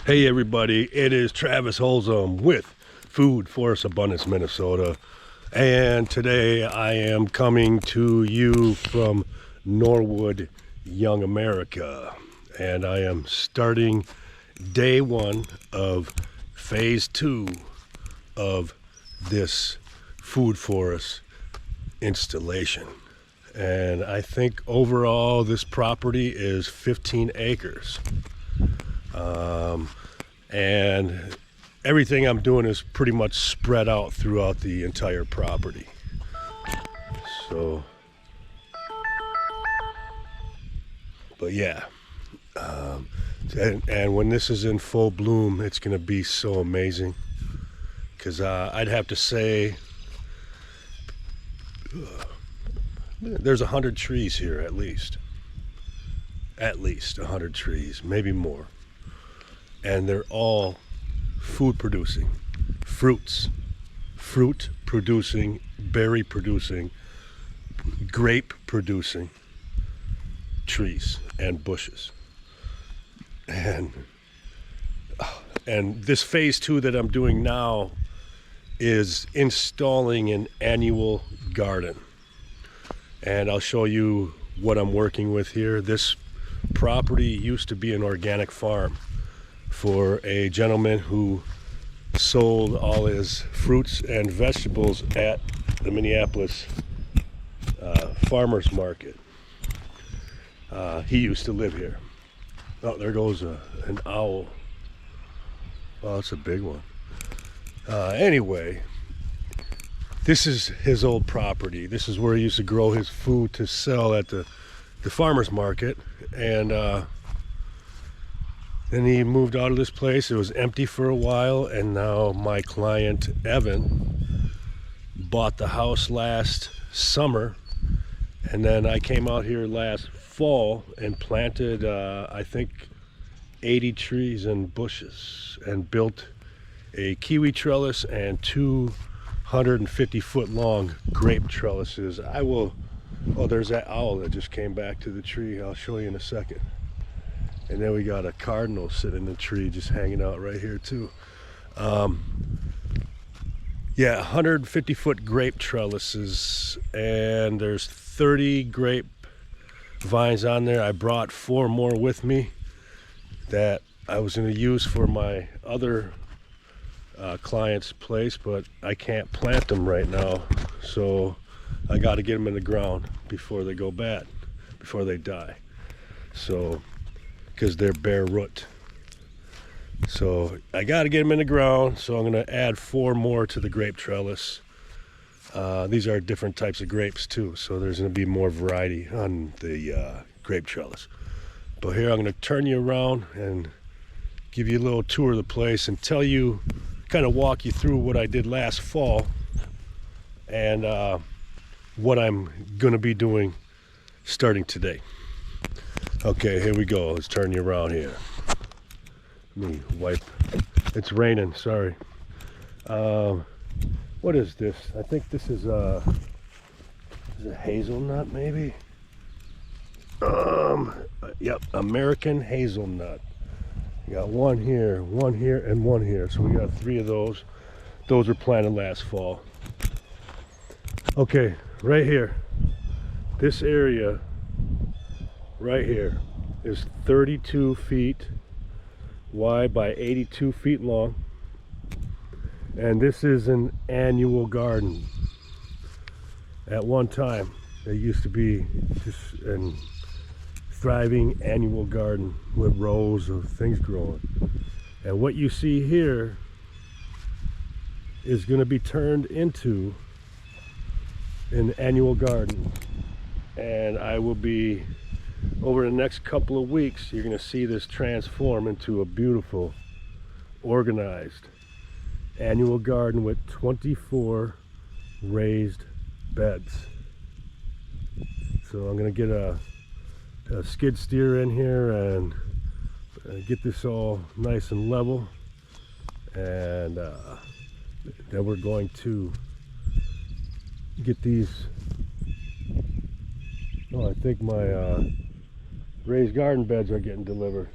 Hey everybody, it is Travis Holzum with Food Forest Abundance, Minnesota. And today I am coming to you from Norwood Young America. And I am starting day one of phase 2 of this Food Forest installation. And I think overall this property is 15 acres. And everything I'm doing is pretty much spread out throughout the entire property. So, but yeah, and when this is in full bloom, it's gonna be so amazing. Because I'd have to say there's 100 trees here at least 100 trees, maybe more. And they're all food producing, fruit producing, berry producing, grape producing trees and bushes. And this phase 2 that I'm doing now is installing an annual garden. And I'll show you what I'm working with here. This property used to be an organic farm for a gentleman who sold all his fruits and vegetables at the Minneapolis farmers market. He used to live here. Oh, there goes an owl. Oh, it's a big one. Anyway, this is his old property. This is where he used to grow his food to sell at the farmers market. And then he moved out of this place. It was empty for a while, and now my client Evan bought the house last summer, and then I came out here last fall and planted I think 80 trees and bushes and built a kiwi trellis and 250-foot long grape trellises. Oh, there's that owl that just came back to the tree. I'll show you in a second. And then we got a cardinal sitting in the tree just hanging out right here too. Yeah, 150-foot grape trellises, and there's 30 grape vines on there. I brought 4 more with me that I was going to use for my other client's place, but I can't plant them right now, so I got to get them in the ground before they go bad, before they die. So, because they're bare root. So I got to get them in the ground, so I'm going to add 4 more to the grape trellis. These are different types of grapes too, so there's going to be more variety on the grape trellis. But here I'm going to turn you around and give you a little tour of the place and tell you, kind of walk you through what I did last fall and what I'm going to be doing starting today. Okay, here we go. Let's turn you around here. Let me wipe. It's raining, sorry. What is this? I think this is a hazelnut, maybe? Yep, American hazelnut. We got one here, and one here. So we got 3 of those. Those were planted last fall. Okay, right here. This area right here is 32 feet wide by 82 feet long, and this is an annual garden. At one time there used to be just a thriving annual garden with rows of things growing, and what you see here is going to be turned into an annual garden. And I will be, over the next couple of weeks, you're going to see this transform into a beautiful, organized annual garden with 24 raised beds. So I'm going to get a skid steer in here and get this all nice and level, and then we're going to get these. Oh, I think my raised garden beds are getting delivered.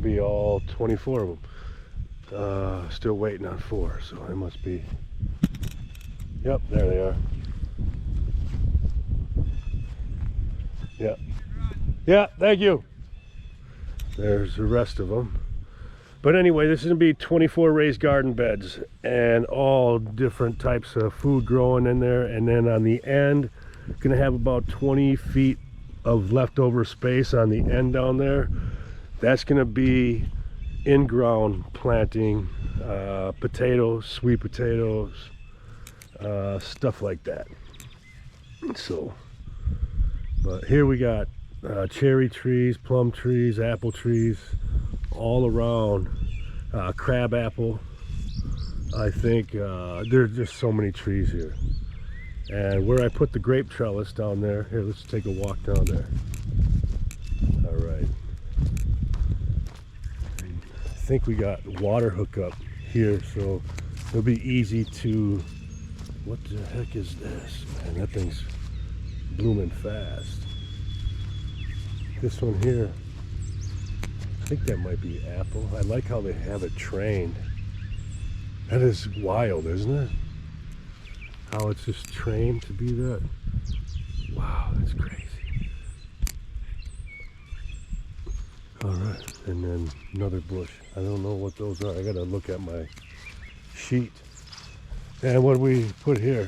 be all 24 of them. Still waiting on 4, so it must be. Yep, there they are. Yep. Yeah, thank you. There's the rest of them. But anyway, this is going to be 24 raised garden beds and all different types of food growing in there. And then on the end, going to have about 20 feet of leftover space on the end down there. That's going to be in-ground planting, potatoes, sweet potatoes, stuff like that. So, but here we got cherry trees, plum trees, apple trees, all around. Crab apple. I think there's just so many trees here. And where I put the grape trellis down there, here, let's take a walk down there. All right. I think we got water hookup here, so it'll be easy to, what the heck is this? Man, that thing's blooming fast. This one here, I think that might be apple. I like how they have it trained. That is wild, isn't it? How it's just trained to be that. Wow, that's crazy. All right, and then another bush. I don't know what those are. I gotta look at my sheet. And what do we put here?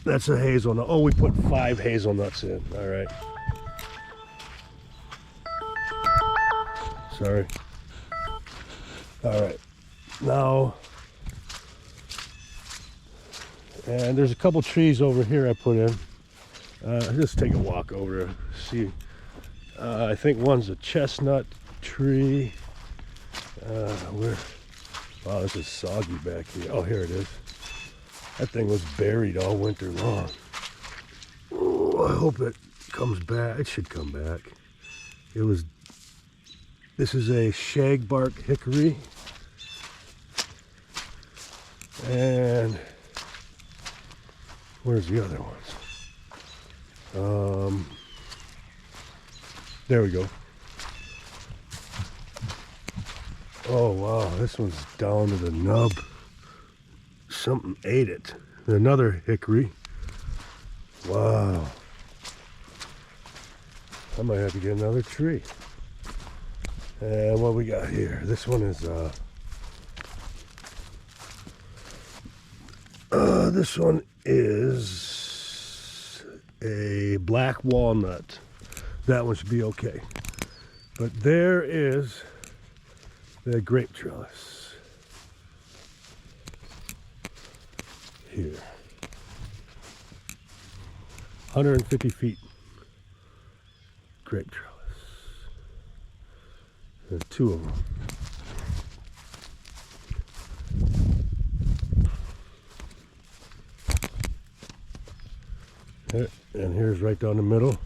That's a hazelnut. Oh, we put 5 hazelnuts in. All right. Sorry. All right. Now, and there's a couple trees over here I put in. Just take a walk over to see. I think one's a chestnut tree. Where? Wow, this is soggy back here. Oh, here it is. That thing was buried all winter long. Oh, I hope it comes back. It should come back. It was. This is a shagbark hickory. And where's the other ones? There we go. Oh wow, this one's down to the nub. Something ate it. Another hickory. Wow. I might have to get another tree. And what we got here? This one is this one is a black walnut. That one should be okay. But there is the grape trellis here. 150 feet grape trellis. There's 2 of them. And here's right down the middle.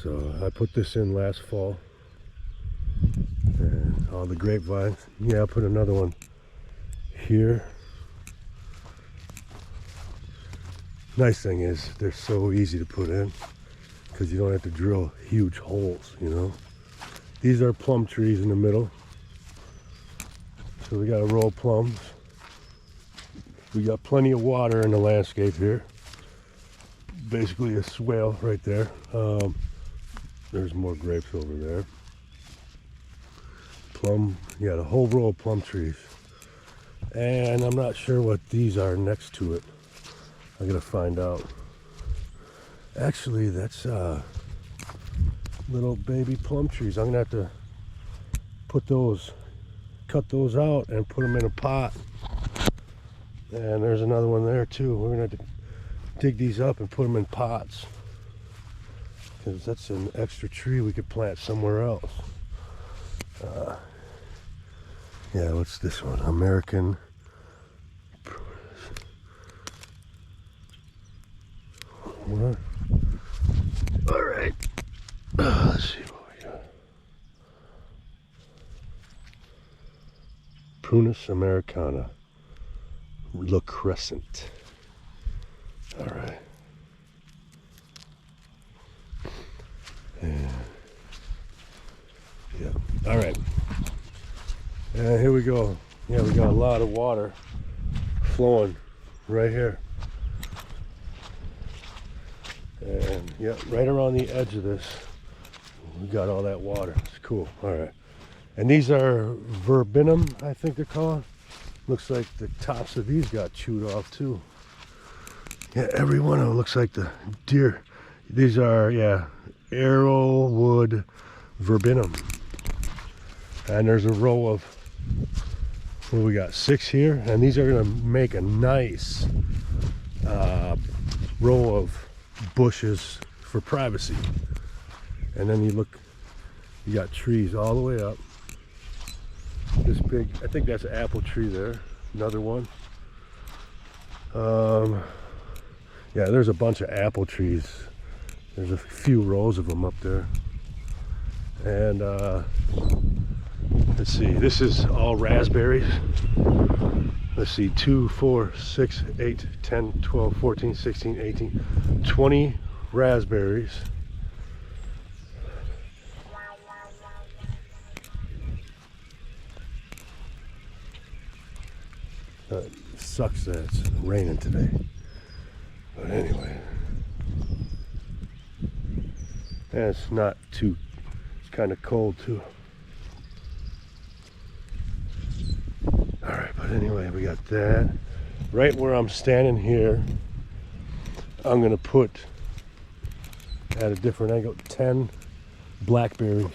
So I put this in last fall. And all the grapevines. Yeah, I'll put another one here. Nice thing is they're so easy to put in because you don't have to drill huge holes, you know. These are plum trees in the middle. So we got a row of plums. We got plenty of water in the landscape here. Basically a swale right there. There's more grapes over there. Plum, yeah, the whole row of plum trees. And I'm not sure what these are next to it. I gotta find out. Actually, that's little baby plum trees. I'm gonna have to put those, cut those out and put them in a pot. And there's another one there too. We're gonna have to dig these up and put them in pots because that's an extra tree we could plant somewhere else. Yeah, what's this one? American. What? All right. Let's see what we got. Prunus americana. Look crescent. All right. All right, and here we go. Yeah, we got a lot of water flowing right here, and yeah, right around the edge of this we got all that water. It's cool. All right, and these are verbinum, I think they're called. Looks like the tops of these got chewed off too. Yeah, every one of them looks like the deer. These are, yeah, arrowwood verbinum. And there's a row of, what do we got, 6 here, and these are gonna make a nice row of bushes for privacy. And then you look, you got trees all the way up. This big, I think that's an apple tree there, another one. Yeah, there's a bunch of apple trees. There's a few rows of them up there. And let's see, this is all raspberries. Let's see, 2, 4, 6, 8, 10, 12, 14, 16, 18, 20 raspberries. Sucks that it's raining today. But anyway, and it's not too, it's kind of cold too. All right, but anyway, we got that. Right where I'm standing here, I'm gonna put, at a different angle, 10 blackberries.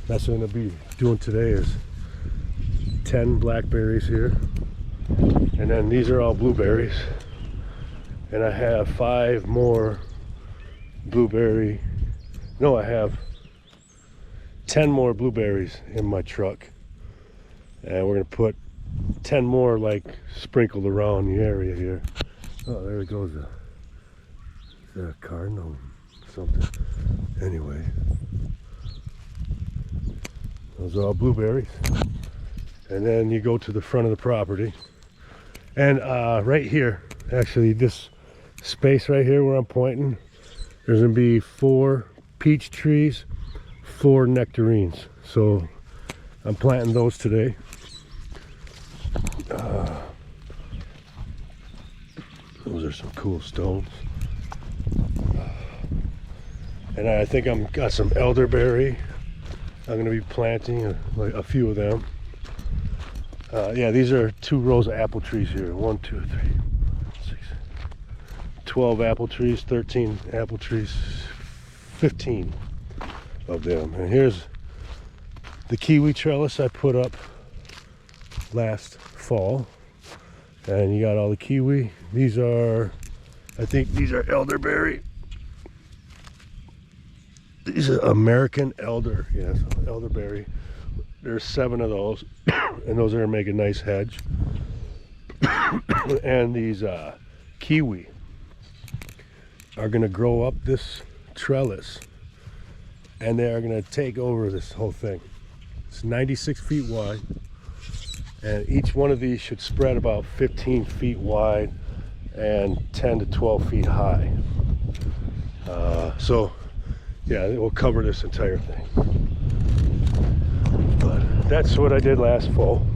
That's what I'm gonna be doing today, is 10 blackberries here. And then these are all blueberries. And I have 5 more blueberry, no, I have 10 more blueberries in my truck. And we're gonna put 10 more, like, sprinkled around the area here. Oh, there it goes. Is that a cardinal? Something. Anyway, those are all blueberries. And then you go to the front of the property. And right here, actually, this space right here where I'm pointing, there's gonna be 4 peach trees, 4 nectarines. So I'm planting those today. Those are some cool stones. And I think I'm got some elderberry. I'm gonna be planting like a few of them. Yeah, these are 2 rows of apple trees here. 1, 2, 3, 6, 12 apple trees, 13 apple trees, 15 of them. And here's the kiwi trellis I put up last fall. And you got all the kiwi. These are, I think these are elderberry. These are American elder, yes, elderberry. There's 7 of those, and those are gonna make a nice hedge. And these kiwi are gonna grow up this trellis, and they are gonna take over this whole thing. It's 96 feet wide, and each one of these should spread about 15 feet wide and 10 to 12 feet high. So yeah, it will cover this entire thing. But that's what I did last fall.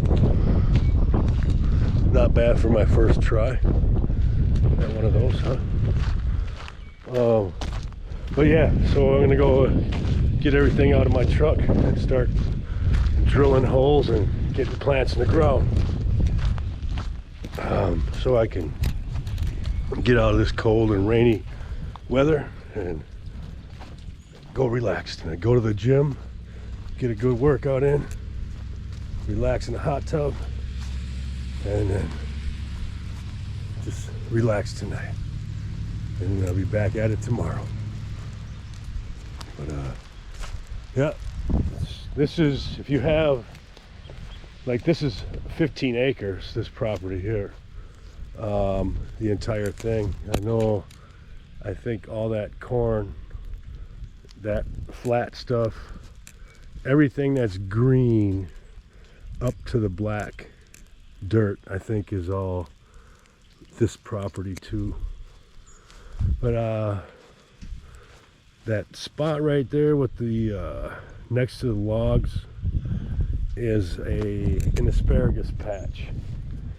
Not bad for my first try at one of those, huh? But yeah, so I'm gonna go get everything out of my truck and start drilling holes and getting plants in the ground, so I can get out of this cold and rainy weather and go relax tonight. Go to the gym, get a good workout in, relax in the hot tub, and then just relax tonight. And I'll be back at it tomorrow. But yeah, this is, if you have, like, this is 15 acres, this property here, the entire thing. I think all that corn, that flat stuff, everything that's green up to the black dirt, I think is all this property too. But that spot right there with the next to the logs is an asparagus patch.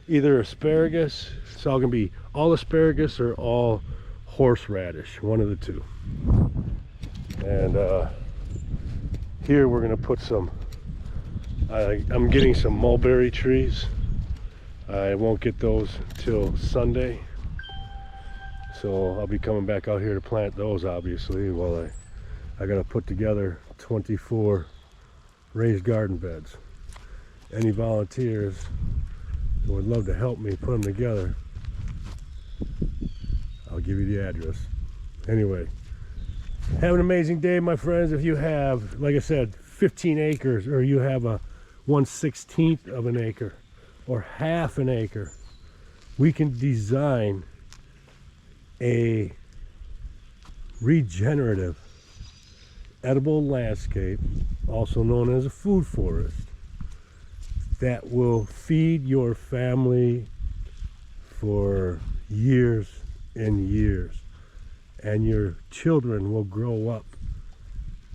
Either asparagus, it's all gonna be all asparagus or all horseradish, one of the two. And here we're gonna put some, I'm getting some mulberry trees. I won't get those till Sunday, so I'll be coming back out here to plant those, obviously. While I gotta put together 24 raised garden beds. Any volunteers who would love to help me put them together, I'll give you the address. Anyway, have an amazing day, my friends. If you have, like I said, 15 acres, or you have a 1/16 of an acre or half an acre, we can design a regenerative edible landscape, also known as a food forest, that will feed your family for years and years, and your children will grow up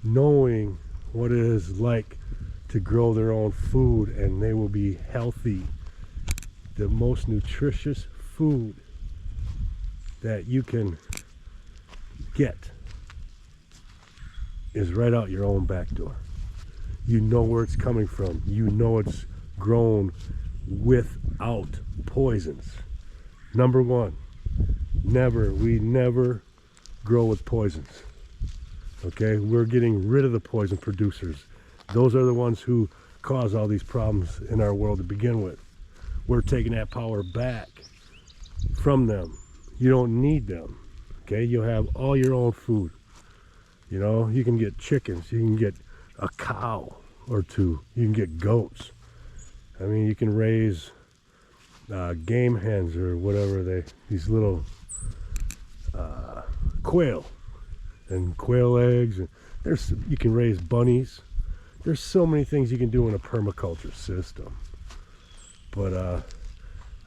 knowing what it is like to grow their own food, and they will be healthy. The most nutritious food that you can get is right out your own back door. You know where it's coming from. You know it's grown without poisons. Number one, we never grow with poisons. Okay, we're getting rid of the poison producers. Those are the ones who cause all these problems in our world to begin with. We're taking that power back from them. You don't need them. Okay, you'll have all your own food. You know, you can get chickens, you can get a cow or two, you can get goats. I mean, you can raise game hens or whatever, these little quail and quail eggs. And you can raise bunnies. There's so many things you can do in a permaculture system. But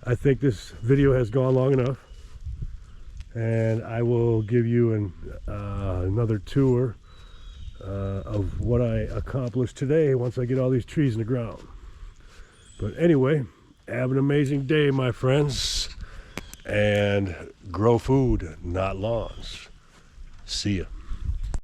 I think this video has gone long enough, and I will give you another tour of what I accomplished today once I get all these trees in the ground. But anyway, have an amazing day, my friends, and grow food, not lawns. See ya.